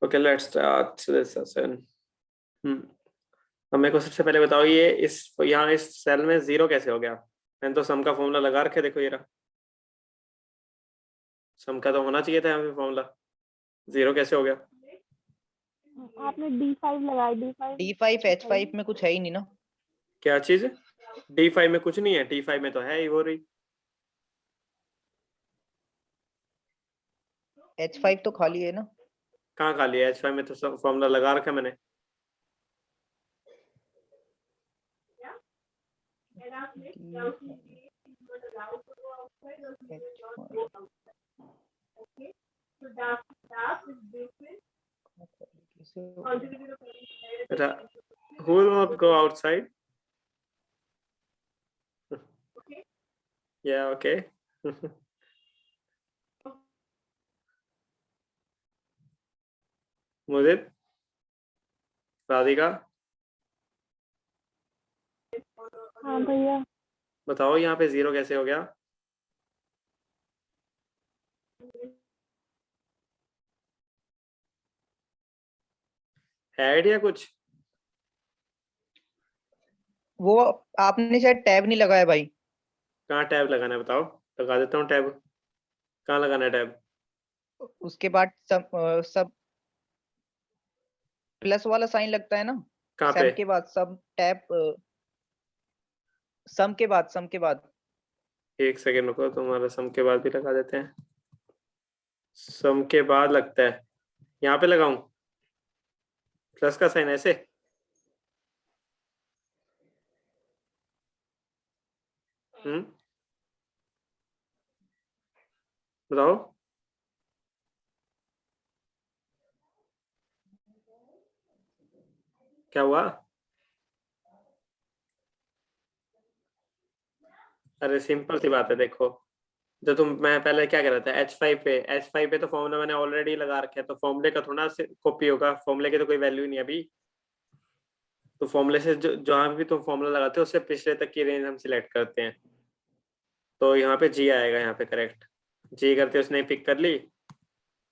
Okay, let's start this session. अब मेरे को सबसे पहले बताओ, ये इस यहाँ इस सेल में जीरो कैसे हो गया? मैंने तो सम का फॉर्मूला लगा रखे, देखो ये रहा। सम का तो होना चाहिए था यहाँ पे फॉर्मूला, जीरो कैसे हो गया? आपने D5 लगाया, D5 D5 H5 में कुछ है ही नहीं ना। क्या चीज? D5 में कुछ नहीं है, D5 में तो है ही वो रही। H5 तो खाली है ना। कहाँ खाली है? H5 में तो फॉर्मूला लगा रखा है मैंने। Who will not go outside? Yeah, okay. मुदित, राधिका, हाँ भैया। बताओ यहाँ पे जीरो कैसे हो गया? है आइडिया कुछ? वो आपने शायद टैब नहीं लगाया भाई। कहाँ टैब लगाना है बताओ, लगा देता हूँ टैब। कहाँ लगाना है टैब? उसके बाद सब प्लस वाला साइन लगता है ना। कहाँ पे? सम के बाद सब टैब, सम के बाद। एक सेकेंड रुको, तुम्हारा सम के बाद भी लगा देते हैं। सम के बाद लगता है, यहाँ पे लगाऊं प्लस का साइन ऐसे? बताओ क्या हुआ? अरे सिंपल सी बात है, देखो जो मैं पहले क्या कर रहा था, H5 पे तो फॉर्मूला मैंने ऑलरेडी लगा रखा है, तो फॉर्मूले का थोड़ा कॉपी होगा, फॉर्मूले की तो कोई वैल्यू नहीं है अभी। तो फॉर्मूले से जहां भी तुम फॉर्मूला लगाते हो उससे पिछले तक की रेंज हम सिलेक्ट करते हैं। तो यहाँ पे जी आएगा, यहाँ पे करेक्ट जी करते उसने पिक कर ली,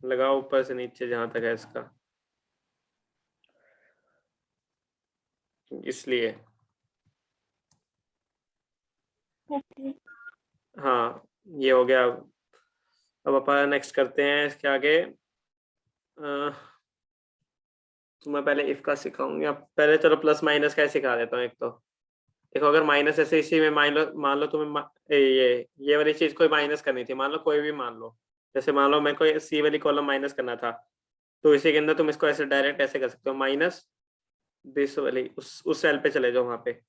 लगाओ ऊपर से नीचे जहां तक है इसका, इसलिए। ओके। हाँ, ये हो गया। अब अपन नेक्स्ट करते हैं इसके आगे। तो मैं पहले इफ का सिखाऊंगा, पहले चलो प्लस माइनस का ही सिखा देता हूँ एक तो। देखो अगर माइनस ऐसे इसी में मान लो तुम्हें ये वाली चीज कोई माइनस करनी थी, मान लो कोई भी मान लो, जैसे मान लो मेरे को सी वाली कॉलम माइनस करना था, तो इसी के अंदर तुम इसको ऐसे डायरेक्ट ऐसे कर सकते हो, माइनस दिस वाली उस सेल पे चले जाओ, वहां पे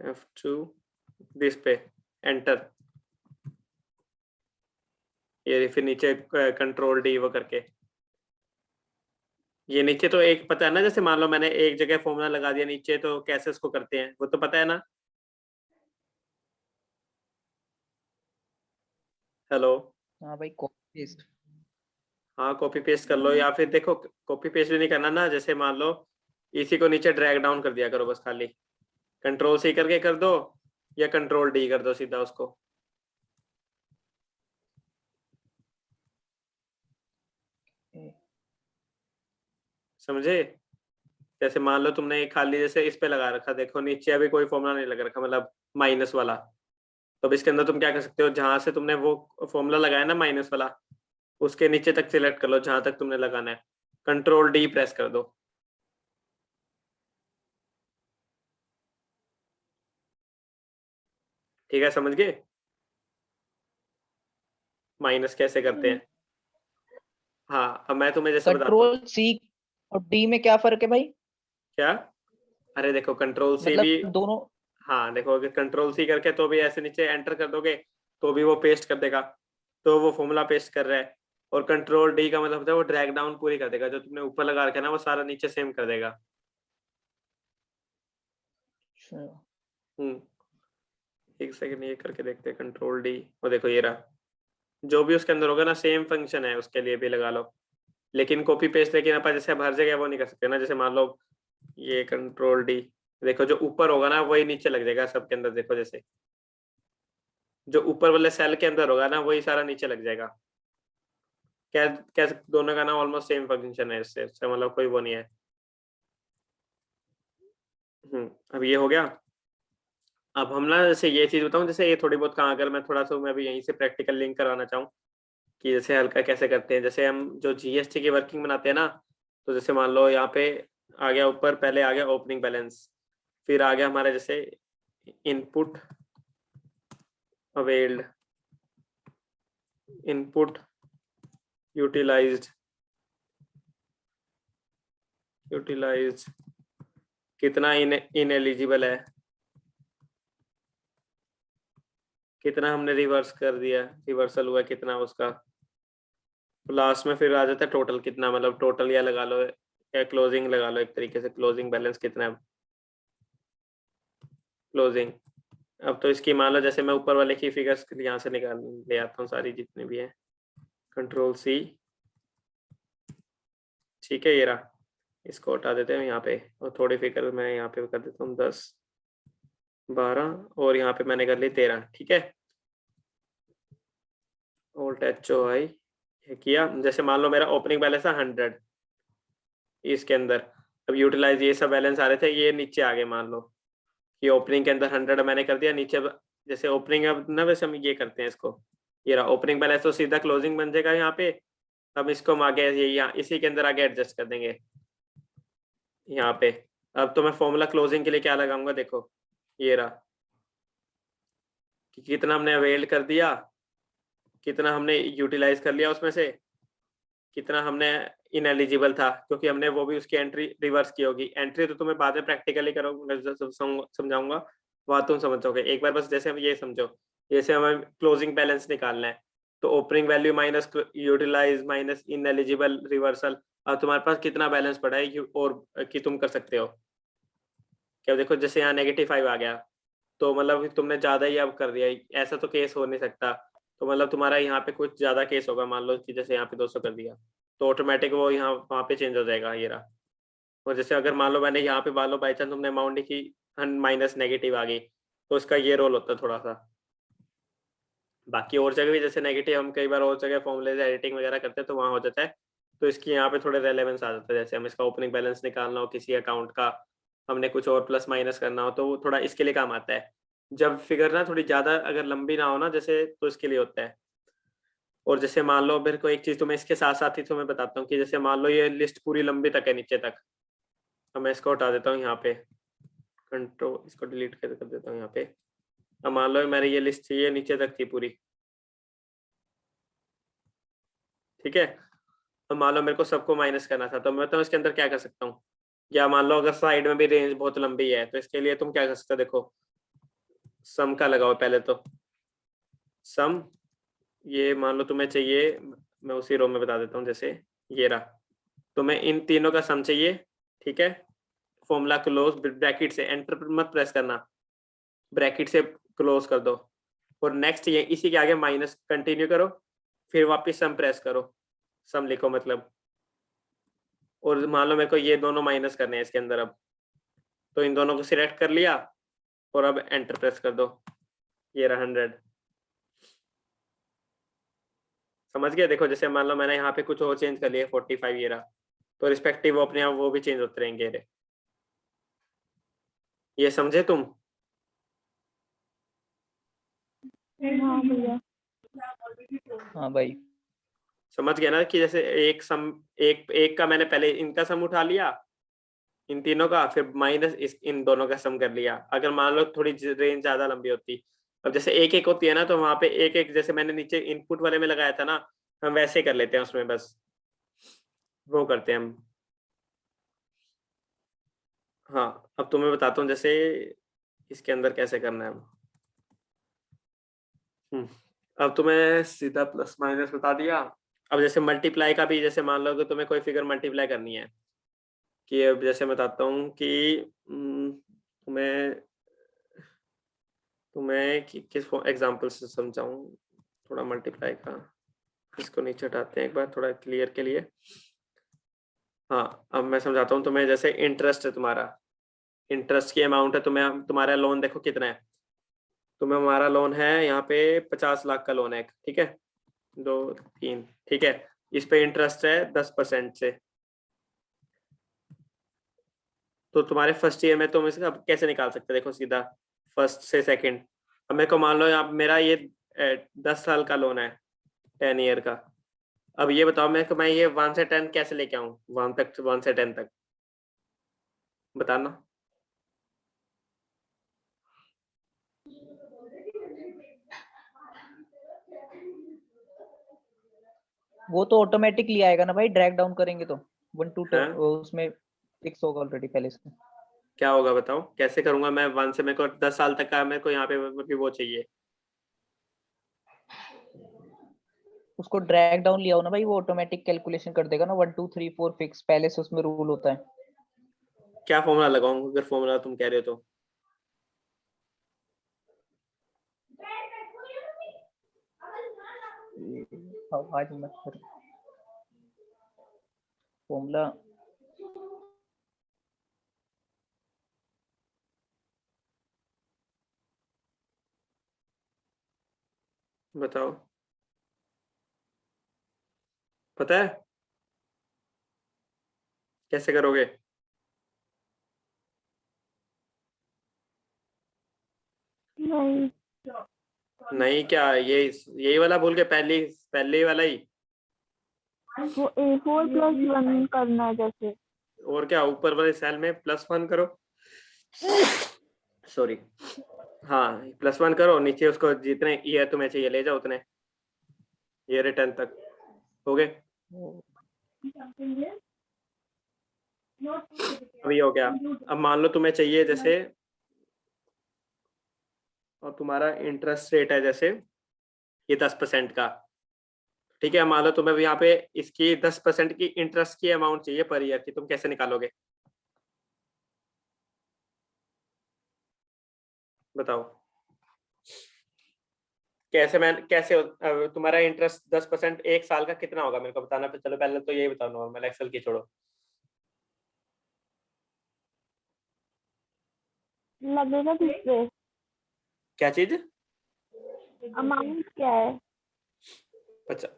F2 दिस पे एंटर, ये फिर नीचे कंट्रोल डी वो करके, ये नीचे तो एक पता है ना, जैसे मान लो मैंने एक जगह फॉर्मूला लगा दिया नीचे, तो कैसे उसको करते हैं वो तो पता है ना? हेलो? हाँ भाई, कॉपी पेस्ट। हाँ कॉपी पेस्ट कर लो, या फिर देखो कॉपी पेस्ट भी नहीं करना ना, जैसे मान लो इसी को नीचे ड्रैग डाउन कर दिया करो बस, खाली कंट्रोल सी करके कर दो, या कंट्रोल डी कर दो सीधा उसको, समझे? जैसे मान लो तुमने खाली जैसे इस पे लगा रखा, देखो नीचे अभी कोई फॉर्मूला नहीं लगा रखा, मतलब माइनस वाला, तो अब इसके अंदर तुम क्या कर सकते हो, जहां से तुमने वो फॉर्मूला लगाया ना माइनस वाला, उसके नीचे तक सिलेक्ट कर लो जहां तक तुमने लगाना है, कंट्रोल डी प्रेस कर दो। ठीक है, समझ गए माइनस कैसे करते हैं? हाँ, अब मैं तुम्हें जैसे बताता हूँ। कंट्रोल सी और डी में क्या फर्क है भाई? क्या? अरे देखो कंट्रोल सी मतलब भी, दोनों। हाँ देखो अगर कंट्रोल सी करके तो भी ऐसे नीचे एंटर कर दोगे तो भी वो पेस्ट कर देगा, तो वो फॉर्मूला पेस्ट कर रहा है। और कंट्रोल डी का मतलब होता है वो ड्रैग डाउन पूरी कर देगा, जो तुमने ऊपर लगा रखा है ना वो सारा नीचे सेम कर देगा। हम्म, एक सेकंड ये करके देखते हैं, कंट्रोल डी, वो देखो ये रहा, जो भी उसके अंदर होगा ना सेम फंक्शन है, उसके लिए भी लगा लो। लेकिन कॉपी पेस्ट, लेकिन अपन जैसे अब हर जगह वो नहीं कर सकते ना, जैसे मान लो ये कंट्रोल डी, देखो जो ऊपर होगा ना वही नीचे लग जाएगा सबके अंदर, देखो जैसे जो ऊपर वाले सेल के अंदर होगा ना वही सारा नीचे लग जाएगा। क्या दोनों का ना ऑलमोस्ट सेम फंक्शन है, इससे मतलब कोई वो नहीं है। अब ये हो गया। अब हम ना जैसे ये चीज बताऊं, जैसे ये थोड़ी बहुत कहाँ, अगर मैं थोड़ा सा मैं अभी यहीं से प्रैक्टिकल लिंक करवाना चाहूँ कि जैसे हल्का कैसे करते हैं, जैसे हम जो जीएसटी की वर्किंग बनाते हैं ना, तो जैसे मान लो यहाँ पे आ गया ऊपर, पहले आ गया ओपनिंग बैलेंस, फिर आ गया हमारे जैसे इनपुट अवेल्ड, इनपुट यूटिलाइज्ड, कितना इनएलिजिबल है, कितना हमने रिवर्स कर दिया, रिवर्सल हुआ कितना उसका, लास्ट में फिर आ जाता है टोटल कितना, मतलब टोटल या लगा लो या क्लोजिंग लगा लो, एक तरीके से क्लोजिंग बैलेंस कितना है, क्लोजिंग। अब तो इसकी मान लो जैसे मैं ऊपर वाले की फिगर्स यहाँ से निकाल ले आता हूँ सारी जितनी भी है, कंट्रोल सी, ठीक है ये रहा, इसको हटा देते हैं यहाँ पे, और थोड़ी फिगर मैं यहाँ पे कर देता हूँ 10 12 और यहाँ पे मैंने कर ली 13, ठीक है। Alt HOI ये किया, जैसे मान लो मेरा ओपनिंग बैलेंस है 100 इसके अंदर, अब यूटिलाइज ये सब बैलेंस आ रहे थे, ये नीचे आ गए, मान लो कि ओपनिंग के अंदर 100 मैंने कर दिया, नीचे जैसे ओपनिंग अब ना वैसे हम ये करते हैं इसको, ये रहा ओपनिंग बैलेंस, तो सीधा क्लोजिंग बन जाएगा यहाँ पे। अब इसको हम आगे ये यहाँ इसी के अंदर आगे एडजस्ट कर देंगे यहाँ पे। अब तो मैं फॉर्मूला क्लोजिंग के लिए क्या लगाऊंगा, देखो ये रहा कि कितना हमने अवेल कर दिया, कितना हमने यूटिलाइज कर लिया, उसमें से कितना हमने इनएलिजिबल था, क्योंकि हमने वो भी उसकी एंट्री रिवर्स की होगी। एंट्री तो तुम्हें बाद में प्रैक्टिकली करोगे, समझाऊंगा, वहां तुम समझ जाओगे, एक बार बस जैसे हम ये समझो, जैसे हमें क्लोजिंग बैलेंस निकालना है, तो opening value minus utilise minus ineligible reversal, अब तुम्हारे पास कितना बैलेंस पड़ा है और कि तुम कर सकते हो क्या। देखो जैसे यहाँ -5 आ गया, तो मतलब तुमने ज्यादा ही अब कर दिया, ऐसा तो केस हो नहीं सकता, तो मतलब तुम्हारा यहाँ पे कुछ ज्यादा केस होगा, मान लो कि जैसे यहाँ पे 200 कर दिया, तो ऑटोमेटिक वो यहाँ वहाँ पे चेंज हो जाएगा ये रहा। और जैसे अगर मान लो मैंने यहाँ पे मान लो बाई चांस तुमने अमाउंट लिखी माइनस नेगेटिव आ गई, तो उसका ये रोल होता है थोड़ा सा। बाकी और जगह भी जैसे नेगेटिव हम कई बार और जगह फॉर्मूले एडिटिंग वगैरह करते हैं तो वहाँ हो जाता है, तो इसकी यहाँ पे थोड़े रेलेवेंस आ जाता है, जैसे हम इसका ओपनिंग बैलेंस निकालना हो किसी अकाउंट का, हमने कुछ और प्लस माइनस करना हो, तो वो थोड़ा इसके लिए काम आता है। जब फिगर ना थोड़ी ज्यादा अगर लंबी ना हो ना जैसे, तो इसके लिए होता है। और जैसे मान लो मेरे को एक चीज तो मैं इसके साथ साथ ही तुम्हें बताता हूँ कि जैसे मान लो ये लिस्ट पूरी लंबी तक है नीचे तक, अब मैं इसको हटा देता हूँ यहाँ पे, कंट्रोल इसको डिलीट कर देता हूँ यहाँ पे। अब मान लो मेरी ये लिस्ट थी, ये नीचे तक थी पूरी, ठीक है। अब मान लो मेरे को सबको माइनस करना था, तो मैं तो इसके अंदर क्या कर सकता हूँ, या मान लो अगर साइड में भी रेंज बहुत लंबी है, तो इसके लिए तुम क्या कर सकते हो, देखो सम का लगाओ पहले तो, सम ये मान लो तुम्हें चाहिए, मैं उसी रो में बता देता हूँ, जैसे ये रहा, तुम्हें इन तीनों का सम चाहिए, ठीक है। फॉर्मूला क्लोज, ब्रैकेट से एंटर मत प्रेस करना, ब्रैकेट से क्लोज कर दो, और नेक्स्ट ये इसी के आगे माइनस कंटिन्यू करो, फिर वापस सम प्रेस करो, सम लिखो मतलब, और मान लो मेरे को ये दोनों माइनस करने हैं इसके अंदर, अब तो इन दोनों को सिलेक्ट कर लिया और अब एंटर प्रेस कर दो, ये रहा 100। समझ गया। देखो जैसे मान लो मैंने यहाँ पे कुछ और चेंज कर लिया 45 ये रहा, तो रिस्पेक्टिव अपने आप वो भी चेंज होते रहेंगे। ये समझे तुम? हाँ भैया। हाँ भाई। समझ गया ना कि जैसे एक सम, एक का मैंने पहले इनका सम उठा लिया इन तीनों का, फिर माइनस इन दोनों का सम कर लिया। अगर मान लो थोड़ी रेंज ज्यादा लंबी होती, अब जैसे एक एक होती है ना, तो वहां पे एक एक जैसे मैंने नीचे इनपुट वाले में लगाया था ना, हम वैसे कर लेते हैं उसमें, बस वो करते हैं हम। हाँ अब तुम्हें बताता हूँ जैसे इसके अंदर कैसे करना है। अब तुम्हें सीधा प्लस माइनस बता दिया। अब जैसे मल्टीप्लाई का भी, जैसे मान लो कि तुम्हें कोई फिगर मल्टीप्लाई करनी है, कि अब जैसे बताता हूँ कि तुम्हें किस एग्जांपल से समझाऊं थोड़ा मल्टीप्लाई का। इसको नीचे हटाते हैं एक बार थोड़ा क्लियर के लिए। हाँ अब मैं समझाता हूँ तुम्हें, जैसे इंटरेस्ट है तुम्हारा, इंटरेस्ट की अमाउंट है तुम्हें, तुम्हारा लोन देखो कितना है, तुम्हें हमारा लोन है यहाँ पे 50 लाख का लोन है, ठीक है, 2 3, ठीक है। इस पे इंटरेस्ट है 10% से। तो तुम्हारे फर्स्ट ईयर में तुम इसका कैसे निकाल सकते हो? देखो सीधा फर्स्ट से सेकंड। अब मेरे को मान लो आप मेरा ये 10 साल का लोन है, 10 ईयर का। अब ये बताओ मेरे को, मैं ये 1 से 10 कैसे लेके आऊं? 1 से 10 तक बताना। वो तो ऑटोमेटिकली आएगा ना भाई, ड्रैग डाउन करेंगे तो 1 to 10 हाँ? उसमें फिक्स होगा ऑलरेडी पहले से। क्या होगा बताओ, कैसे करूंगा मैं? 1 से मेरे को 10 साल तक का मेरे को यहाँ पे भी वो चाहिए। उसको ड्रैग डाउन लिया हो ना भाई, वो ऑटोमेटिक कैलकुलेशन कर देगा ना, 1 2 3 4 फिक्स पहले से उसमें रूल होता है। क्या फॉर्मूला लगाऊं अगर फॉर्मूला तुम कह रहे हो तो? आज मत कर फॉर्मूला। बताओ, पता है कैसे करोगे? नहीं, नहीं क्या, यही वाला भूल के पहले वाला ही? वो A4+1 करना है जैसे। और क्या, ऊपर वाले सेल में +1 करो। सॉरी, हाँ +1 करो, नीचे उसको जितने ईयर तुम्हें चाहिए ले जाओ उतने, ये रिटर्न तक हो गए। अभी हो गया। अब मान लो तुम्हें चाहिए जैसे, और तुम्हारा इंटरेस्ट रेट है जैसे ये 10% का, ठीक है। मान लो तुम्हें यहाँ पे इसकी 10% की इंटरेस्ट की अमाउंट चाहिए पर ईयर की, तुम कैसे निकालोगे बताओ? कैसे तुम्हारा इंटरेस्ट 10% 1 साल का कितना होगा मेरे को बताना। चलो पहले तो यही बताओ, नॉर्मल एक्सेल की छोड़ो। लगेगा किससे? क्या चीज? अमाउंट क्या है?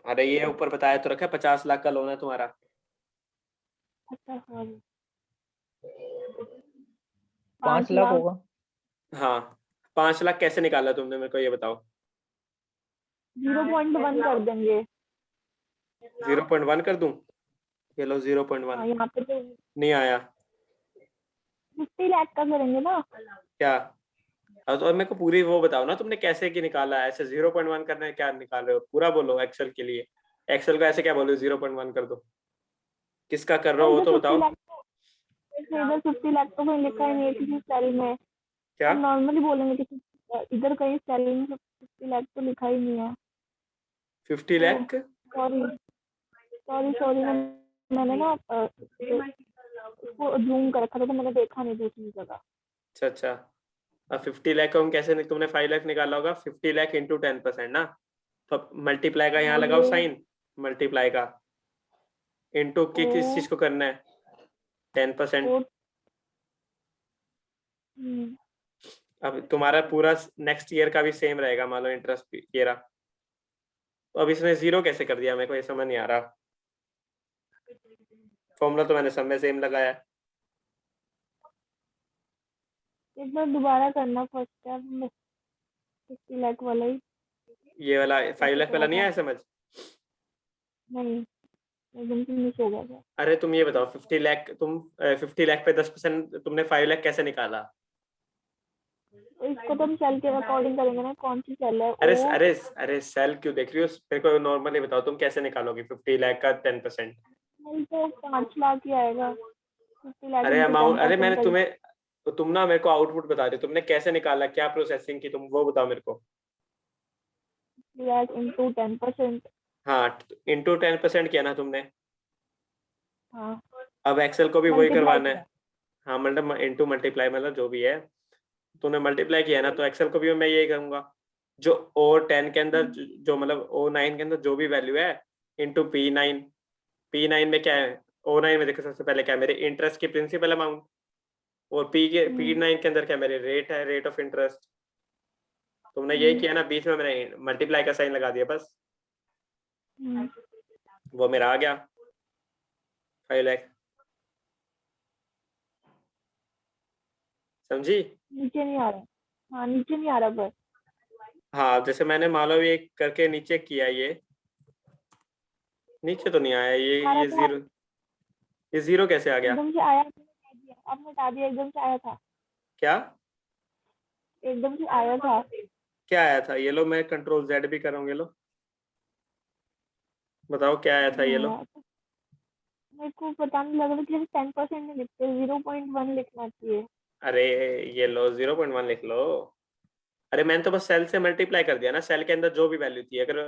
अरे ये ऊपर बताया तो रखा है, 50 लाख का लोन है तुम्हारा। अच्छा सॉरी, 5 लाख होगा। हाँ, 5 लाख कैसे निकाला तुमने मेरे को ये बताओ? 0.1 कर देंगे। 0.1 कर दूं? ये लो 0.1। हाँ, यहाँ पे तो नहीं आया 50 लाख का करेंगे ना। क्या? तो मेरे को पूरी वो बताओ ना, तुमने कैसे की निकाला है? ऐसे 0.1 करना है क्या निकाल रहे हो? पूरा बोलो एक्सेल के लिए। एक्सेल को ऐसे क्या बोलो 0.1 कर दो? किसका कर रहे हो वो तो बताओ। 50 लाख तो कहीं लिखा ही नहीं है किसी सेल में। क्या? हम नॉर्मली बोलेंगे कि इधर कहीं सेल में 50 लाख तो लिखा ही नहीं है। 50 लाख? सॉरी सॉरी सॉरी, मैंने ना उसको जूम कर रखा था तो मैंने देखा नहीं दूसरी जगह। अच्छा अच्छा। अब 50 लाख को हम कैसे तुमने 5 लाख निकाला होगा? 50 लाख इंटू 10% ना, तो मल्टीप्लाई का यहाँ लगाओ साइन, मल्टीप्लाई का, इंटू की किस चीज को करना है? 10%। अब तुम्हारा पूरा नेक्स्ट ईयर का भी सेम रहेगा, मान लो इंटरेस्ट ये रहा। तो अब इसने 0 कैसे कर दिया? मेरे को ये समझ नहीं आ रहा। फॉर्मूला तो मैंने सब में सेम लगाया है। एक बार दोबारा करना फर्स्ट स्टेप में 50 लाख वाला ही। ये वाला 5 लाख वाला नहीं आया समझ? नहीं, एकदम से मिस हो गया था। अरे तुम ये बताओ, 50 लाख तुम 50 लाख पे 10% तुमने 5 लाख कैसे निकाला? तो इसको तो हम सेल के अकॉर्डिंग करेंगे ना, कौन सी सेल है अरे वो। अरे अरे सेल क्यों देख रही हो? मेरे को नॉर्मली बताओ, तुम कैसे निकालोगे 50 लाख का 10%? सेल तो 5 लाख ही आएगा। 50 लाख अरे इंटू अमाउंट, अरे 10% मैंने करेंगे। तुम्हें, तो तुम ना मेरे को आउटपुट बता रहे हो, तुमने कैसे निकाला, क्या प्रोसेसिंग की, तुम वो बताओ मेरे को। 50 लाख इंटू 10%। हाँ, इंटू 10% किया ना तुमने। हाँ, अब एक्सेल को भी वही मल्टीप्लाई करवाना किया। है। हाँ मतलब इंटू मल्टीप्लाई, मतलब जो भी है तूने मल्टीप्लाई किया ना, तो एक्सेल को भी मैं यही करूंगा। जो O10 के अंदर, जो मतलब O9 के अंदर जो भी वैल्यू है, इंटू P9। P9 में क्या है? O9 में देखो सबसे पहले क्या है, मेरे इंटरेस्ट की प्रिंसिपल अमाउंट। और P9 के अंदर क्या, मेरे रेट है, रेट ऑफ इंटरेस्ट। तुमने यही किया ना, बीच में मैंने मल्टीप्लाई का साइन लगा दिया बस। वो मेरा आ गया 5 लाख। समझी? नीचे नहीं आ रहा। हाँ नीचे नहीं आ रहा बस। हाँ जैसे मैंने मान लो ये करके नीचे किया, ये नीचे तो नहीं आया, आ रहा ये था जीरो, ये जीरो कैसे आ गया? एकदम से आया, आपने हटा दिया, आपने हटा दिया, एकदम से आया था, क्या एकदम से आया था। क्या आया था? ये लो, मैं कंट्रोल जेड भी करूँगी, लो बताओ क्या आया था? ये लो, हाँ, तो मेरे को पता नहीं लग रहा कि 10% नहीं लिखते, 0.1 लिखना चाहिए। अरे ये लो 0.1 लिख लो। अरे मैंने तो बस सेल से मल्टीप्लाई कर दिया ना, सेल के अंदर जो भी वैल्यू थी। अगर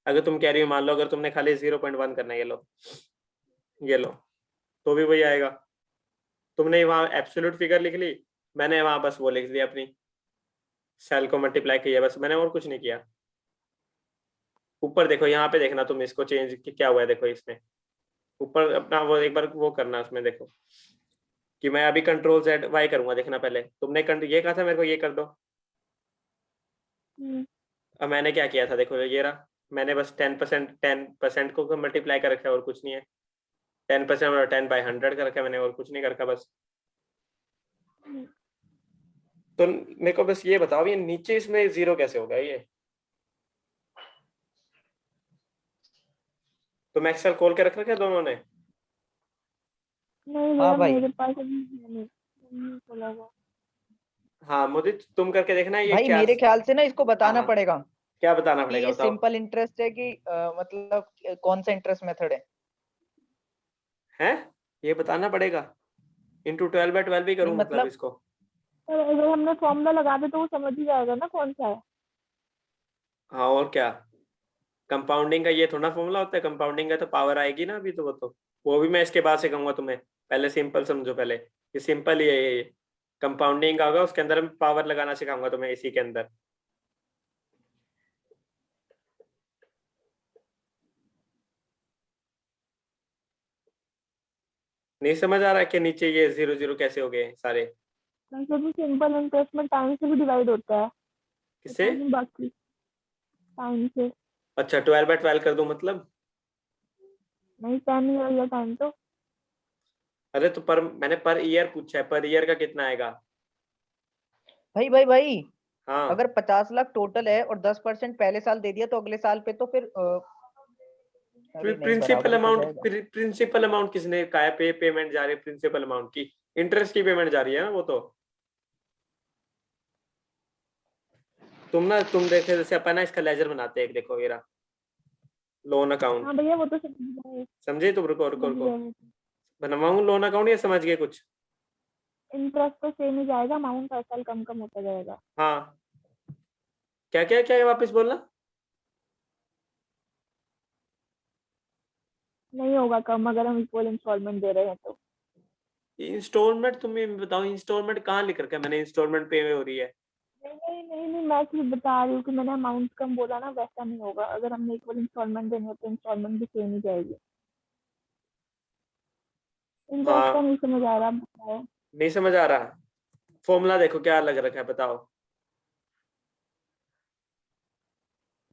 अगर तुम कह रही हो, मान लो अगर तुमने खाली 0.1 करना है, ये लो तो भी वही आएगा। तुमने वहां एब्सोल्यूट फिगर लिख ली, मैंने वहां बस वो लिख दिया, अपनी सेल को मल्टीप्लाई किया, बस मैंने और कुछ नहीं किया। ऊपर देखो, यहाँ पे देखना तुम, इसको चेंज क्या हुआ है देखो इसमें। ऊपर अपना वो एक बार वो करना, उसमें देखो कि मैं अभी कंट्रोल जेड वाई करूंगा। देखना पहले तुमने ये कहा था मेरे को ये कर दो, हम्म, अब मैंने क्या किया था देखो, ये रहा। मैंने बस 10% को मल्टीप्लाई कर रखा है और कुछ नहीं है। 10% और 10/100 कर रखा है मैंने, और कुछ नहीं कर रखा बस। हम्म। तो मेरे को बस ये बताओ, ये नीचे इसमें जीरो कैसे होगा? ये तो मैं एक्सेल खोल के रख रखा है दोनों ने। नहीं हाँ भैया, भाई। मेरे पास अभी है नहीं खोला हुआ। हाँ मुदित, तुम करके देखना ये भाई क्या। मेरे ख्याल से ना इसको बताना हाँ पड़ेगा क्या बताना कि पड़ेगा ये बताओ। सिंपल इंटरेस्ट है कि मतलब कौन सा इंटरेस्ट मेथड है। है ये बताना पड़ेगा। इंटू 12/12 भी नहीं करूँ मतलब मतलब इसको? पर अगर हमने फॉर्मूला लगा दे तो वो समझ ही जाएगा ना कौन सा है। हाँ और क्या, कंपाउंडिंग का ये थोड़ा फॉर्मूला होता है, कंपाउंडिंग का तो पावर आएगी ना अभी, तो वो भी मैं इसके बाद से कहूंगा तुम्हें। पहले सिंपल समझो, पहले ये सिंपल ही है, ये कंपाउंडिंग का होगा, उसके अंदर मैं पावर लगाना सिखाऊंगा तुम्हें इसी के अंदर। नहीं समझ आ रहा कि नीचे ये 0 0 कैसे हो गए सारे? वैसे भी सिंपल इंटरेस्ट में टाइम से भी डिवाइड होता है। किससे? पता नहीं बाकी, टाइम से। अच्छा 12/12 कर दूं मतलब? नहीं 10 ईयर या टाइम तो। अरे तो मैंने पर ईयर पूछा है, पर ईयर का कितना आएगा? भाई हाँ अगर 50 लाख टोटल है और 10% पहले साल दे दिया तो अगले साल पे तो फिर अरे नहीं, प्रिंसिपल बराबर हो अमाउंट, जाएगा। प्रिंसिपल अमाउंट किसने कहा है? पेमेंट जा रही है प्रिंसिपल अमाउंट की, इंटरेस्ट की पेमेंट जा रही है ना वो तो। तुम देखे जैसे अपन ना इसका लेजर बनाते हैं एक, देखो ये रहा लोन अकाउंट। हाँ भैया वो तो समझ गए। समझे? तुम रुको रुको समझ रुको, गए वो तो। बनवाऊं लोन अकाउंट या समझ गए कुछ? इंटरेस्ट तो सेम ही जाएगा, अमाउंट हर साल कम कम होता जाएगा। हाँ क्या क्या क्या वापस बोलना। नहीं होगा कम अगर हम इक्वल इंस्टॉलमेंट दे रहे हैं तो। इंस्टॉलमेंट तुम्हें बताओ, इंस्टॉलमेंट कहाँ लिख रखा है मैंने? इंस्टॉलमेंट पे हो रही है। नहीं, मैं सिर्फ बता रही हूँ कि मैंने अमाउंट कम बोला ना, वैसा नहीं होगा। अगर हमने इक्वल इंस्टॉलमेंट देनी है तो इंस्टॉलमेंट भी सेम ही जाएगी। इंटरेस्ट का हाँ नहीं समझ आ रहा, आप बताओ। नहीं समझ आ रहा, फॉर्मूला देखो क्या लग रखा है बताओ।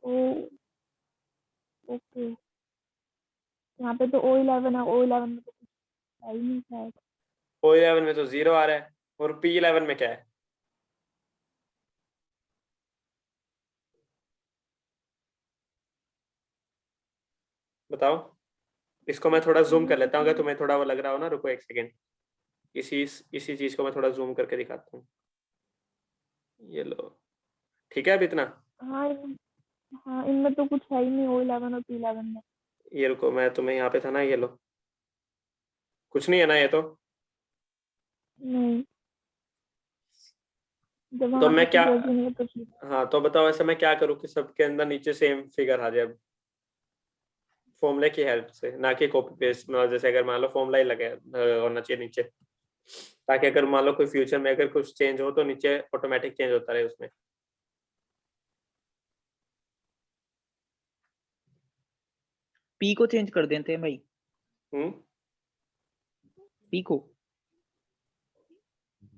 ओ ओके, यहाँ पे तो O11 है, O11 में तो कुछ है ही नहीं शायद। O11 में तो जीरो आ रहा है, और P11 में क्या है? बताओ। इसको मैं थोड़ा जूम कर लेता हूँ, अगर तुम्हें थोड़ा वो लग रहा हो ना, रुको एक सेकेंड। इसी इसी चीज को मैं थोड़ा जूम करके दिखाता हूँ। ये लो, ठीक है अब इतना। हाँ हाँ, इनमें तो कुछ है ही नहीं O11 और P11 में। ये रुको, मैं तुम्हें यहाँ पे था ना, ये लो, कुछ नहीं है ना ये तो। नहीं, जब तो वहाँ पे मैं क्या, कुछ होगी नहीं तो ठीक। हाँ तो बताओ ऐसा मैं क्या करूँ कि सबके अंदर नीचे सेम फिगर आ जाए? फॉर्मूले की हेल्प से, ना कि कॉपी पेस्ट में। जैसे अगर मान लो फॉर्मूला ही लगे होना चाहिए नीचे, ताकि अगर मान लो कोई फ्यूचर में अगर कुछ चेंज हो तो नीचे ऑटोमेटिक चेंज होता रहे उसमें। पी को चेंज कर देते हैं भाई। हम्म। पी को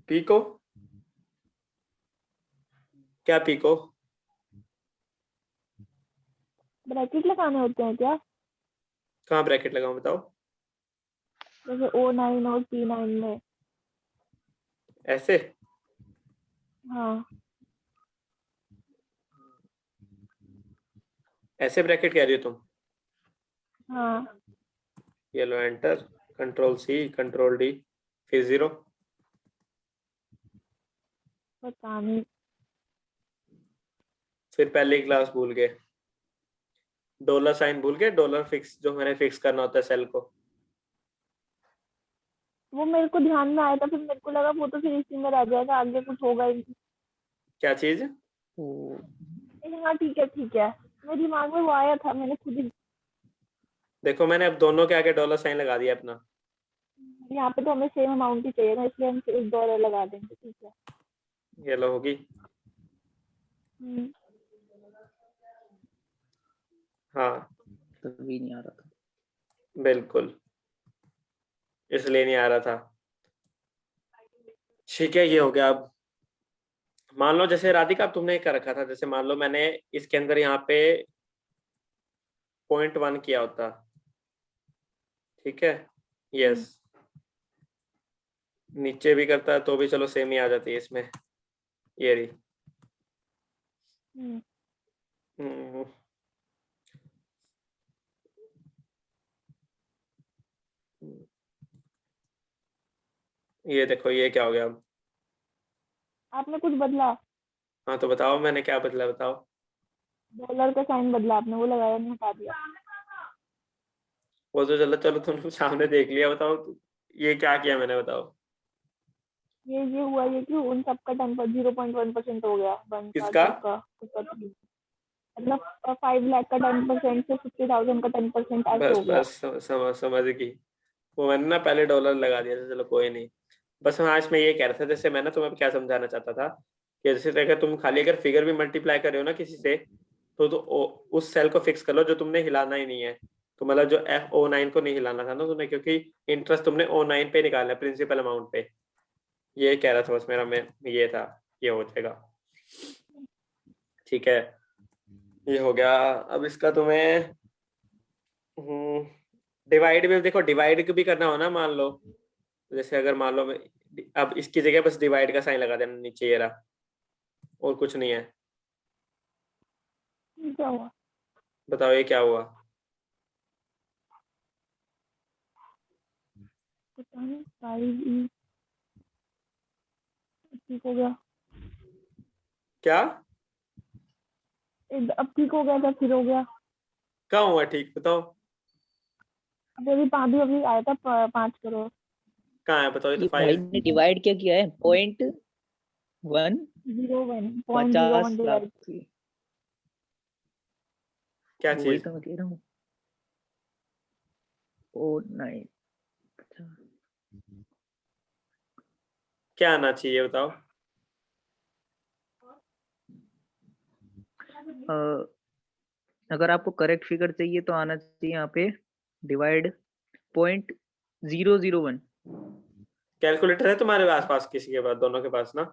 पी को क्या? पी को ब्रैकेट लगाने होते हैं क्या? कहाँ ब्रैकेट लगाऊं बताओ? जैसे O9 और P9 में। ऐसे? हाँ ऐसे ब्रैकेट कह रही हो तुम? हाँ ये लो enter, control C, control D, फिर 0। पता नहीं। फिर पहली क्लास भूल गए, डॉलर साइन भूल गए, डॉलर फिक्स जो मैंने फिक्स करना होता है सेल को। वो मेरे को ध्यान में आया था, फिर मेरे को लगा वो तो फिर इसी में रह जाएगा, आगे कुछ होगा ही नहीं। क्या चीज? वो लेकिन हाँ ठीक है, मेरे दिमाग में वो आया था, मैंने खुद ही। देखो मैंने अब दोनों के आगे डॉलर साइन लगा दिया अपना। यहाँ पे तो हमें सेम अमाउंट ही चाहिए ना, इसलिए हम $1 लगा देंगे, ठीक है। ये लो होगी। हम्म, हाँ तभी नहीं आ रहा था। बिल्कुल, इसलिए नहीं आ रहा था। ठीक है, ये हो गया। अब मान लो जैसे राधिका, अब तुमने कर रखा था, जैसे मान लो मैंने इसके अंदर यहाँ पे 0.1 किया होता, ठीक है, यस, नीचे भी करता है तो भी चलो सेम ही आ जाती है इसमें, ये रही। हम्म, हम्म, ये देखो ये क्या हो गया अब? आपने कुछ बदला? हाँ तो बताओ मैंने क्या बदला, बताओ। डॉलर का साइन बदला आपने, वो लगाया नहीं, हटा दिया। वो तो चलो चलो तुमने सामने देख लिया, बताओ ये क्या किया मैंने, बताओ। ये हुआ ये कि उन सबका 0.1% हो गया, वन का, किसका? टू का, उसका, मतलब 5 लाख का 10% से 50,000 का 10% ऐसे बस हो गया। बस समझ गई। वो मैंने ना पहले डॉलर लगा दिया था, चलो कोई नहीं। बस हाँ इसमें ये कह रहा था, जैसे मैं ना तुम्हें क्या समझाना चाहता था कि जैसे अगर तुम खाली अगर फिगर भी मल्टीप्लाई कर रहे हो ना किसी से, तो उस सेल को फिक्स कर लो जो तुमने हिलाना ही नहीं है। तो मतलब जो FO9 को नहीं हिलाना था ना तुमने, क्योंकि इंटरेस्ट तुमने O9 पे निकालना है, प्रिंसिपल अमाउंट पे। ये कह रहा था बस मेरा, मैं ये था, ये हो जाएगा। ठीक है, ये हो गया। अब इसका तुम्हें डिवाइड भी देखो, डिवाइड भी करना हो ना, मान लो जैसे अगर मान लो अब इसकी जगह बस डिवाइड का साइन लगा देना नीचे, ये रहा, और कुछ नहीं है। क्या हुआ? बताओ ये क्या हुआ? पता नहीं, 5E ठीक हो गया। क्या? अब ठीक हो गया था, फिर हो गया। कहाँ हुआ ठीक, बताओ। अभी आया था 5 करोड़। कहाँ है बताओ, ये तो ये भाई फाइल। ने डिवाइड क्या किया है? 0.1 50 0.01 लाख डिवाइड। से। क्या वही चीज? तो मैं कह रहा हूँ। O9 क्या आना चाहिए बताओ। अगर आपको करेक्ट फिगर चाहिए तो आना चाहिए यहाँ पे डिवाइड 0.001। कैलकुलेटर है तुम्हारे आसपास किसी के पास, दोनों के पास ना?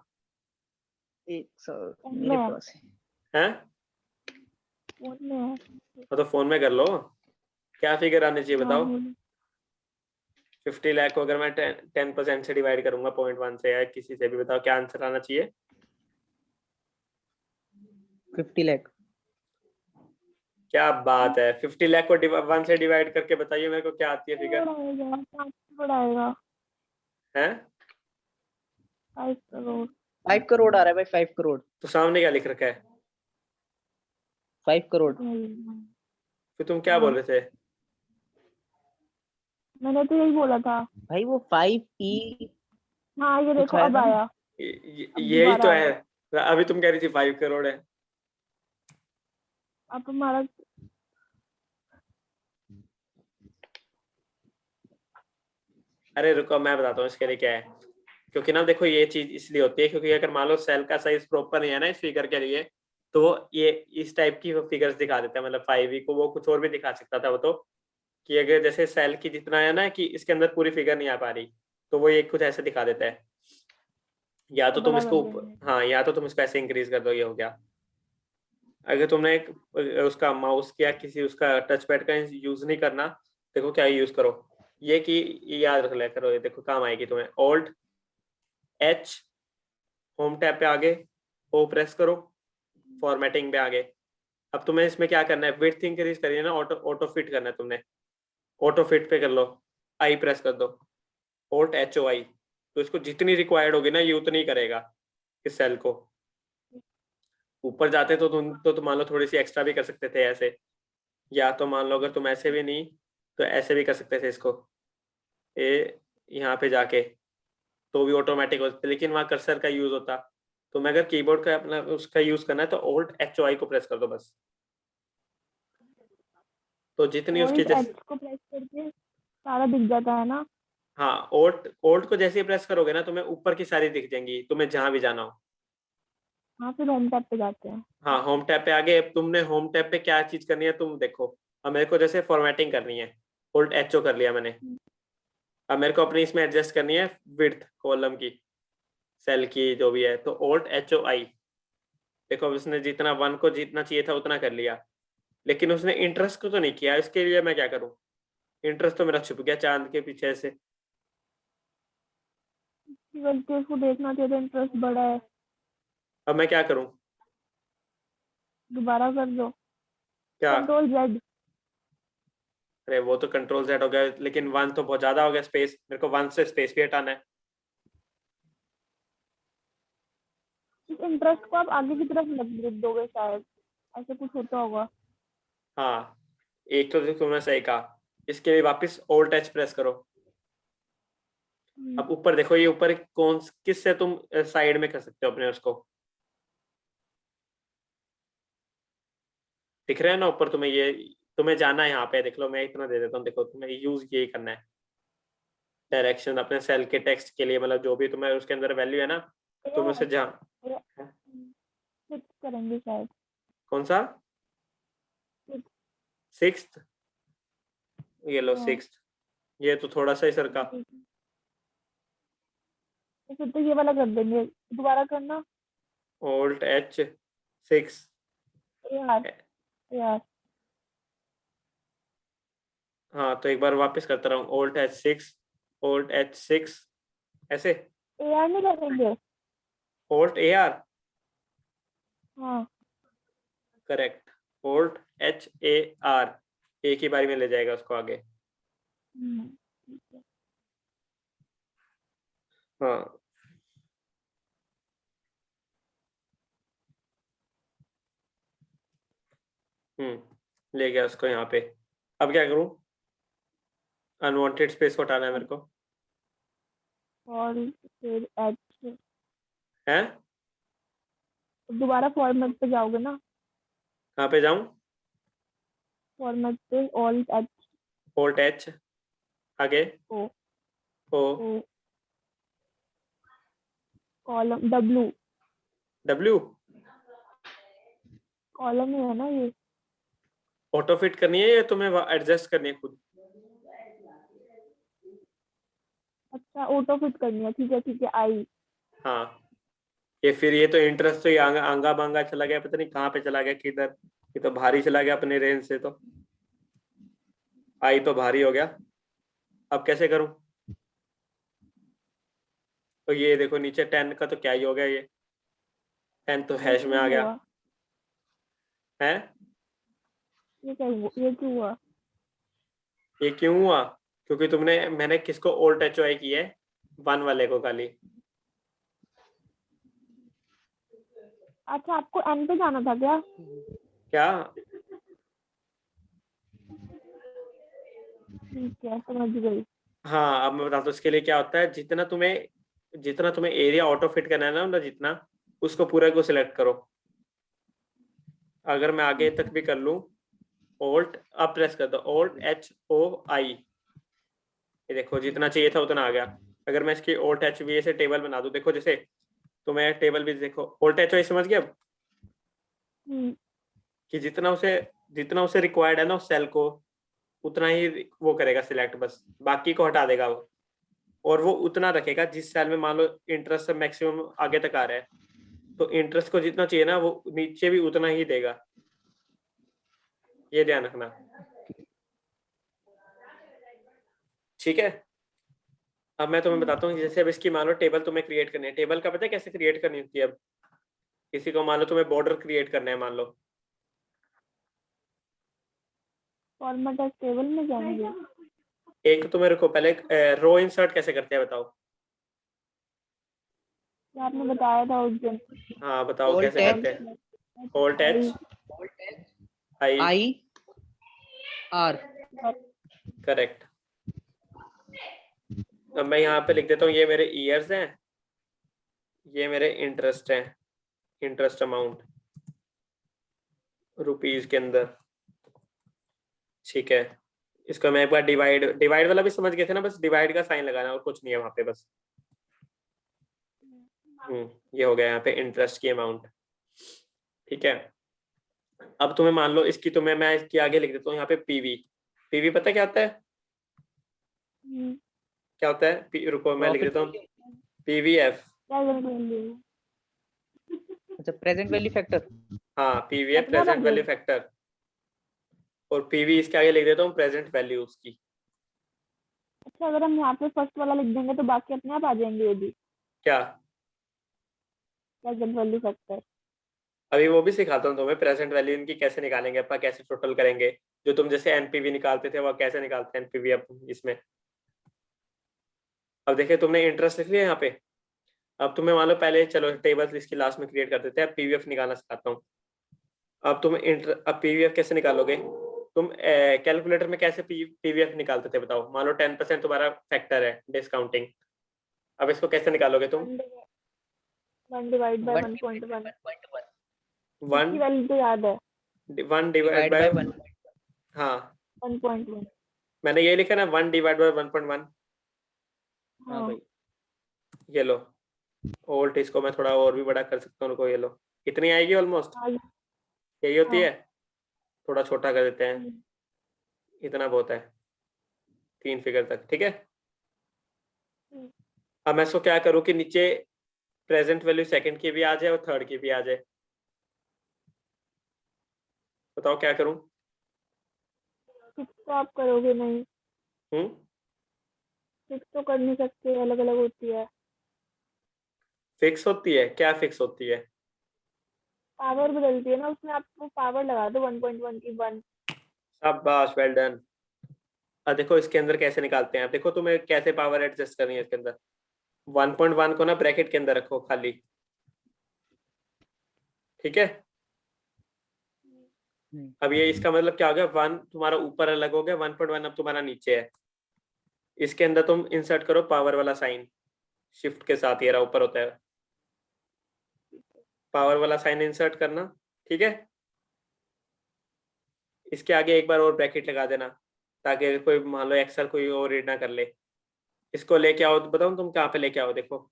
एक सौ फोन मेरे में पास है। है? फोन में है। तो फोन में कर लो। क्या फिगर आनी चाहिए हाँ बताओ। बोलो। 50 लाख को अगर मैं 10% से डिवाइड करूंगा 0.1 से, या किसी से भी, बताओ क्या आंसर आना चाहिए। 50 लाख। क्या बात है, 50 लाख को 1 से डिवाइड करके बताइए मेरे को क्या आती है फिगर। करोड़ आएगा, 5 करोड़ आएगा। है? 5 करोड़। 5 करोड़ आ रहा है भाई, 5 करोड़। तो सामने क्या लिख रखा है? 5 करोड़। फिर तुम क्या बोल रहे थे? मैंने तो यही बोला था। भाई वो 5E हाँ ये कुछ देखो आया अब था ना। आया। अब यही तो दोबारा आया। है, अभी तुम कह रही थी 5 करोड़ है। अब हमारा अरे रुको मैं बताता हूँ इसके लिए क्या है। क्योंकि ना देखो ये चीज इसलिए होती है क्योंकि अगर मान लो सेल का साइज प्रॉपर नहीं है ना इस फिगर के लिए, तो वो ये इस टाइप की फिगर्स दिखा देता है। मतलब 5 को वो कुछ और भी दिखा सकता था वो तो, कि अगर जैसे सेल की जितना है ना कि इसके अंदर पूरी फिगर नहीं आ पा रही, तो वो ये कुछ ऐसे दिखा देता है। या तो तुम बड़ा कर इसको देंगे। हाँ, या तो तुम इसको ऐसे इंक्रीज कर दो, ये हो गया। अगर तुमने एक उसका माउस या किसी उसका टच पैड का यूज नहीं करना, देखो क्या यूज करो, ये की याद रख लिया करो, ये देखो काम आएगी तुम्हें। ऑल्ट एच, होम टैब पे आगे, ओ प्रेस करो, फॉर्मेटिंग पे आगे। अब तुम्हें इसमें क्या करना है, विड्थ इंक्रीज करनी है ना, ऑटो ऑटो फिट करना है तुमने। ऑटो फिट पे कर लो, आई प्रेस कर दो, ऑल्ट एच ओ आई। तो इसको जितनी रिक्वायर्ड होगी ना ये उतनी ही करेगा इस सेल को। ऊपर जाते तो तुम मान लो थोड़ी सी एक्स्ट्रा भी कर सकते थे ऐसे, या तो मान लो अगर तुम ऐसे भी नहीं तो ऐसे भी कर सकते थे इसको, ये यहाँ पे जाके तो भी ऑटोमेटिक होता, लेकिन वहाँ कर्सर का यूज होता। तो मैं अगर कीबोर्ड का अपना उसका यूज करना है तो ऑल्ट एच ओ आई को प्रेस कर दो बस। तो जितनी उसकी ऑल्ट एच को प्रेस करके सारा दिख जाता है ना? हाँ, ऑल्ट ऑल्ट को जैसे ही प्रेस करोगे ना तुम्हें ऊपर की सारी दिख जाएंगी, तुम्हें जहां भी जाना हो। हाँ, फिर होम टैब पे जाते हैं। हाँ, होम टैब पे आगे, अब तुमने होम टैब पे क्या चीज करनी है तुम देखो। अब मेरे को जैसे फॉर्मेटिंग करनी है, ऑल्ट एच ओ कर लिया मैंने। अब मेरे को अपनी इसमें एडजस्ट करनी है विड्थ कॉलम की, सेल की जो भी है, तो ऑल्ट एच ओ आई। देखो अब उसने जितना वन को जितना चाहिए था उतना कर लिया, लेकिन उसने इंटरेस्ट को तो नहीं किया। इसके लिए मैं क्या करूं, इंटरेस्ट तो मेरा छुप गया चांद के पीछे से। बल्कि उसको देखना चाहिए, इंटरेस्ट बड़ा है। अब मैं क्या करूं, दोबारा कर दो, क्या? Control Z. अरे वो तो कंट्रोल जेड हो गया, लेकिन वन तो बहुत ज्यादा हो गया स्पेस, मेरे को वन से स्पेस भी हटाना है। इस इंटरेस्ट को आप आगे की तरफ लिख दोगे शायद, ऐसे कुछ होता होगा। हाँ, एक तो तुमने सही कहा। इसके लिए वापस ऑल्ट एच प्रेस करो। अब ऊपर देखो, ये ऊपर कौन किस से तुम साइड में कर सकते हो अपने उसको, दिख रहा है ना ऊपर तुम्हें? ये तुम्हें जाना है यहाँ पे, देख लो मैं इतना दे देता हूँ, देखो तुम्हें यूज यही करना है। डायरेक्शन अपने सेल के टेक्स्ट के लिए, मतलब जो भी तुम्हें उसके अंदर वैल्यू है ना, तुम उसे जहाँ, फिक्स करेंगे शायद। कौन सा सिक्स्थ, ये लो हाँ, सिक्स्थ, ये तो थोड़ा सा ही सर का। ठीक है। तो फिर तो ये वाला कर देंगे, दोबारा करना। ऑल्ट एच सिक्स, यार, यार, हाँ तो एक बार वापस करता रहा हूँ, alt H six, alt H six, ऐसे। यार नहीं करेंगे। ऑल्ट ए आर, हाँ। Correct, alt H A R, एक ही बारी में ले जाएगा उसको आगे। ठीक है। हाँ, ले गया उसको यहाँ पे। अब क्या करूँ, अनवांटेड स्पेस को हटाना है मेरे को, और फिर एच, है? दोबारा फॉर्मेट पे जाओगे ना? कहाँ पे जाऊँ? फॉर्मेट पे ऑल्ट एच ऑल्ट एच, आगे ओ ओ, ओ कॉलम डब्ल्यू, डब्ल्यू। कॉलम ही है ना ये? ऑटो फिट करनी है या तुम्हें एडजस्ट करनी है खुद? अच्छा, ऑटो फिट करनी है, ठीक है ठीक है, आई। हाँ, ये फिर ये तो इंटरेस्ट तो ये आंगा बांगा चला गया, पता नहीं कहाँ पे चला गया किधर, ये तो भारी चला गया अपने रेंज से, तो आई तो भारी हो गया। अब कैसे करूं? तो ये देखो नीचे 10 का तो क्या ही हो गया, ये 10 तो हैश में आ गया हुआ है। ये क्या हुआ, ये क्यों हुआ? ये क्यों हुआ? क्योंकि तुमने, मैंने किसको ऑल्ट एच ओ आई की है, वन वाले को खाली। अच्छा, आपको एन पे जाना था क्या? क्या? ठीक है, समझ गई। हाँ, अब मैं बताता हूँ इसके लिए क्या होता है। जितना तुम्हें एरिया ऑटो फिट करना है ना, मतलब जितना, उसको पूरा को सिलेक्ट करो। अगर मैं आगे तक भी कर लूं, ऑल्ट अब प्रेस कर दो, ऑल्ट एच ओ आई, ये देखो जितना चाहिए था उतना आ गया। अगर मैं इसकी ऑल्ट एच वी से टेबल बना दूं, देखो जैसे तुम्हें टेबल भी देखो, ऑल्ट एच ओ आई समझ गया अब, हम्म, कि जितना उसे रिक्वायर्ड है ना उस सेल को, उतना ही वो करेगा सिलेक्ट, बस बाकी को हटा देगा वो। और वो उतना रखेगा जिस सेल में मान लो इंटरेस्ट मैक्सिमम आगे तक आ रहा है, तो इंटरेस्ट को जितना चाहिए ना वो नीचे भी उतना ही देगा, ये ध्यान रखना। ठीक है। अब मैं तुम्हें बताता हूँ, जैसे अब इसकी मान लो टेबल तुम्हें क्रिएट करनी है। टेबल का पता है कैसे क्रिएट करनी होती है? अब किसी को मान लो तुम्हें बॉर्डर क्रिएट करना है, मान लो। फॉर्मेट एज टेबल में जाएंगे। एक तो तुम्हें रुको, पहले रो इंसर्ट कैसे करते हैं बताओ। जो आपने बताया था उस दिन। हाँ बताओ Alt कैसे H, करते हैं। Alt H I, I R। Correct. अब मैं यहाँ पे लिख देता हूँ, ये मेरे ईयर्स हैं, ये मेरे इंटरेस्ट हैं, इंटरेस्ट अमाउंट रुपीज के अंदर। ठीक है, इसको मैं एक बार डिवाइड वाला भी समझ गए थे ना, बस डिवाइड का साइन लगाना और कुछ नहीं है वहां पे बस। ये हो गया यहाँ पे इंटरेस्ट की अमाउंट। ठीक है, अब तुम्हें मान लो इसकी, तुम्हें मैं इसके आगे लिख देता हूँ यहाँ पे पीवी। पीवी पता क्या होता है? क्या होता है? रुको मैं लिख देता हूँ, पीवीएफ। अच्छा, प्रेजेंट वैल्यू फैक्टर। हाँ, पीवीएफ प्रेजेंट वैल्यू फैक्टर, और पीवी इसके आगे लिख देता हूँ प्रेजेंट वैल्यू उसकी। अच्छा, अगर हम यहाँ पे फर्स्ट वाला लिख देंगे तो बाकी अपने आप आ जाएंगे ये भी, क्या? Present value factor. अभी वो भी सिखाता हूँ तुम्हें, प्रेजेंट वैल्यू इनकी कैसे निकालेंगे अपन, कैसे टोटल करेंगे। जो तुम जैसे एनपीवी निकालते थे वो कैसे निकालते हैं एनपीवी अब इसमें। अब देखिए तुमने इंटरेस्ट लिख लिया यहाँ पे। अब तुम्हें मान लो, पहले चलो टेबल इसकी लास्ट में क्रिएट कर देते हैं, पीवीएफ निकालना सिखाता हूँ। अब तुम अब पीवीएफ कैसे निकालोगे? तुम कैलकुलेटर में कैसे पीवीएफ निकालते थे बताओ। मान लो 10% तुम्हारा फैक्टर है डिस्काउंटिंग, अब इसको कैसे निकालोगे तुम? 1 डिवाइड बाय 1.1। 1 इसकी वैल्यू तो याद है, 1 डिवाइड बाय 1। हाँ 1.1। मैंने ये लिखा ना, 1 डिवाइड बाय 1.1। हाँ भाई, ये लो ओल्ट, इसको मैं थोड़ा और भी बड़ा कर सकता हूँ, ये लो इतनी आएगी ऑलमोस्ट, यही होती है। थोड़ा छोटा कर देते हैं, इतना बहुत है, 3 फिगर तक। ठीक है, अब मैं इसको क्या करूँ कि नीचे प्रेजेंट वैल्यू सेकंड की भी आ जाए और थर्ड की भी आ जाए। बताओ क्या करूँ? फिक्स तो आप करोगे नहीं, फिक्स तो कर नहीं सकते, अलग अलग होती है। फिक्स होती है? क्या फिक्स होती है? पावर बदलती है ना, उसमें आपको पावर लगा दो 1.1 की 1। शाबाश, वेल डन। अब देखो इसके अंदर कैसे निकालते हैं। अब देखो तुम्हें कैसे पावर एडजस्ट करनी है इसके अंदर। 1.1 को ना ब्रैकेट के अंदर रखो खाली। ठीक है, अब ये इसका मतलब क्या हो गया, 1 तुम्हारा ऊपर अलग हो गया, 1.1 अब तुम्हारा नीचे है। इसके अंदर तुम इंसर्ट करो पावर वाला साइन, शिफ्ट के साथ, ये रहा ऊपर होता है, पावर वाला साइन इंसर्ट करना। ठीक है, इसके आगे एक बार और ब्रैकेट लगा देना, ताकि अगर कोई मान लो एक्सेल कोई और रीड ना कर ले। इसको लेके आओ, बताऊं तुम कहाँ पे लेके आओ। देखो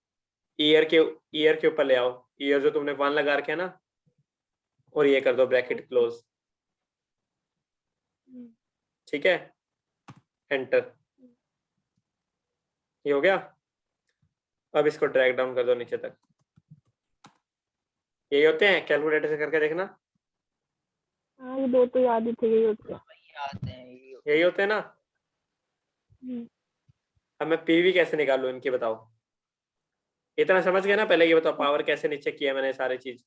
ईयर के ऊपर ले आओ, ईयर जो तुमने 1 लगा रखे है ना, और ये कर दो ब्रैकेट क्लोज। ठीक है, एंटर, ये हो गया। अब इसको ड्रैग डाउन कर दो नीचे तक। यही होते हैं, कैलकुलेटर से करके देखना। हाँ, ये दो तो याद ही थे, यही होते हैं। यही होते हैं ना। अब मैं पीवी कैसे निकालूं इनकी, बताओ। इतना समझ गए ना? पहले ये बताओ पावर कैसे नीचे किया मैंने सारी चीज।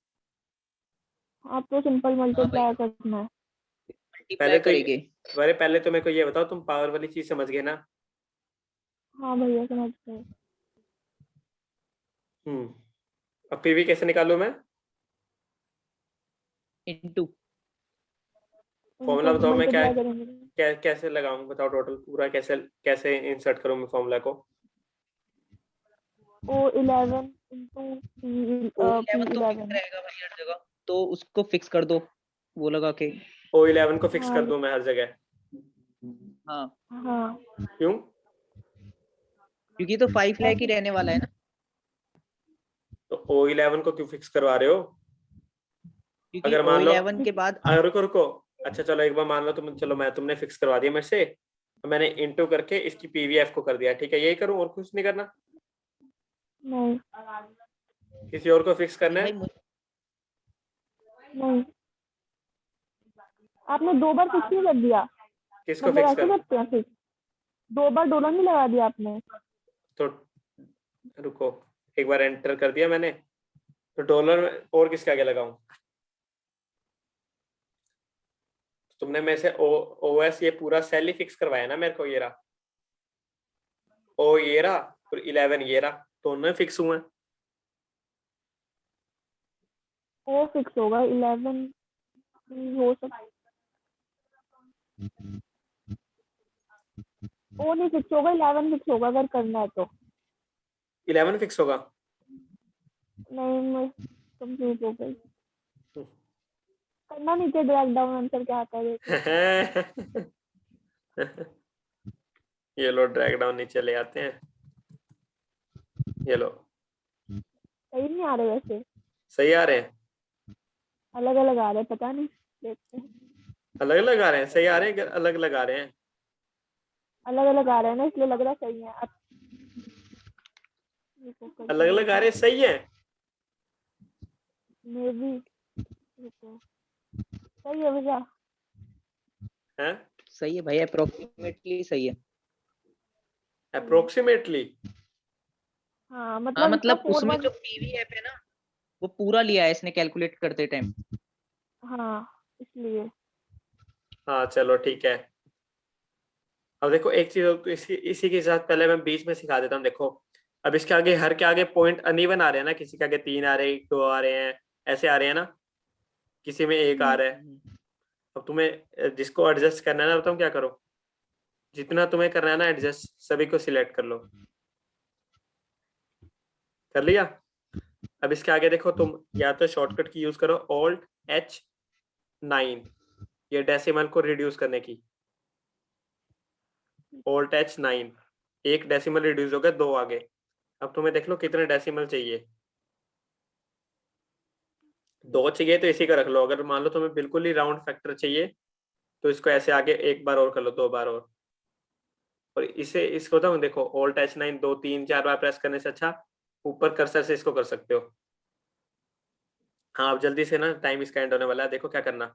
आपको सिंपल मल्टीप्लाई करना है। पहले तो पहले तो मेरे को ये बताओ, तुम पावर वाली चीज समझ गए ना? हाँ भैया, समझ गए। अब पीवी कैसे निकालूं मैं? इनटू फॉर्मूला बताओ, मैं क्या मल्टीप्लाई करेंगे। कैसे लगाऊं बताओ, टोटल पूरा कैसे कैसे इंसर्ट करूं मैं फॉर्मूला को? O11 इंटू O11 तो फिक्स रहेगा भाई हर जगह, तो उसको फिक्स कर दो वो लगा के। O11 को फिक्स कर दूं मैं हर जगह? हाँ क्यों? क्योंकि तो 5 लाख ही रहने वाला है ना। तो O11 को क्यों फिक्स करवा रहे हो? क्योंकि अगर मान लो, O11 के बाद रुको, अच्छा चलो एक बार मान लो तुम, चलो तुमने फिक्स करवा दिया मेरे से, मैंने इंटू करके इसकी पीवीएफ को कर दिया। ठीक है, यही करूं और कुछ नहीं करना? नहीं किसी और को फिक्स करना है? नहीं, आपने 2 बार फिक्स नहीं कर दिया। किसको मतलब फिक्स ऐसे कर? करते हैं फिक्स, 2 बार डॉलर नहीं लगा दिया आपने? तो रुको, एक बार एंटर कर दिया मैंने, तो डॉलर और किसके आगे लगाऊं? तुमने मेरे से ओएस ये पूरा सेल ही फिक्स करवाया ना मेरे को, ये रहा ओ, ये रहा, और 11 ये रहा, दोनों फिक्स हुए हैं। वो फिक्स होगा, 11 हो सकता, वो नहीं फिक्स होगा, 11 फिक्स होगा अगर करना है तो। 11 फिक्स होगा। नहीं, मैं कंफ्यूज हो गई। करना नीचे ड्रैग डाउन आंसर क्या आता है देखो। ये लो ड्रैग डाउन नीचे ले आते हैं, ये लो, सही नहीं आ रहे वैसे, सही आ रहे हैं, अलग अलग आ रहे हैं, पता नहीं, देखते हैं। अलग अलग आ रहे हैं, सही आ रहे हैं, अलग अलग आ रहे हैं, अलग अलग आ रहे हैं ना, इसलिए लग रहा है सही है। अलग अलग आ रहे हैं, सही है। मे बी सही है भैया। हैं? सही है भाई, अप्रोक्सीमेटली सही है। अप्रोक्सीमेटली। हाँ हाँ मतलब मतलब इसका उसमें 4-1, जो पीवी ऐप है ना, वो पूरा लिया है इसने कैलकुलेट करते टाइम। हाँ इसलिए। हाँ चलो ठीक है। अब देखो एक चीज तो इसी के साथ पहले मैं बीच में सिखा देता हूँ। देखो अब इसके आगे, हर के आगे पॉइंट अनइवन आ रहे हैं ना, किसी के आगे 3 आ रहे हैं, 2 आ रहे हैं, ऐसे आ रहे हैं ना, किसी में 1 आ रहा है। अब तुम्हें जिसको एडजस्ट करना है ना, बताऊँ क्या करो, जितना तुम्हें करना है ना एडजस्ट, सभी को सिलेक्ट कर लो। कर लिया? अब इसके आगे देखो, तुम या तो शॉर्टकट की यूज करो, Alt+H9, ये डेसिमल को रिड्यूस करने की। Alt+H9, एक डेसिमल रिड्यूस हो गया, 2 आगे। अब तुम्हें देख लो कितने डेसिमल चाहिए। 2 चाहिए तो इसी का रख लो। अगर मान लो तुम्हें बिल्कुल ही राउंड फैक्टर चाहिए तो इसको ऐसे आगे एक बार और कर लो, 2 बार और इसे इसको तो देखो, Alt+H9 2 3 4 बार प्रेस करने से अच्छा ऊपर कर्सर से इसको कर सकते हो। हाँ अब जल्दी से ना, टाइम इसका एंड होने वाला है, देखो क्या करना।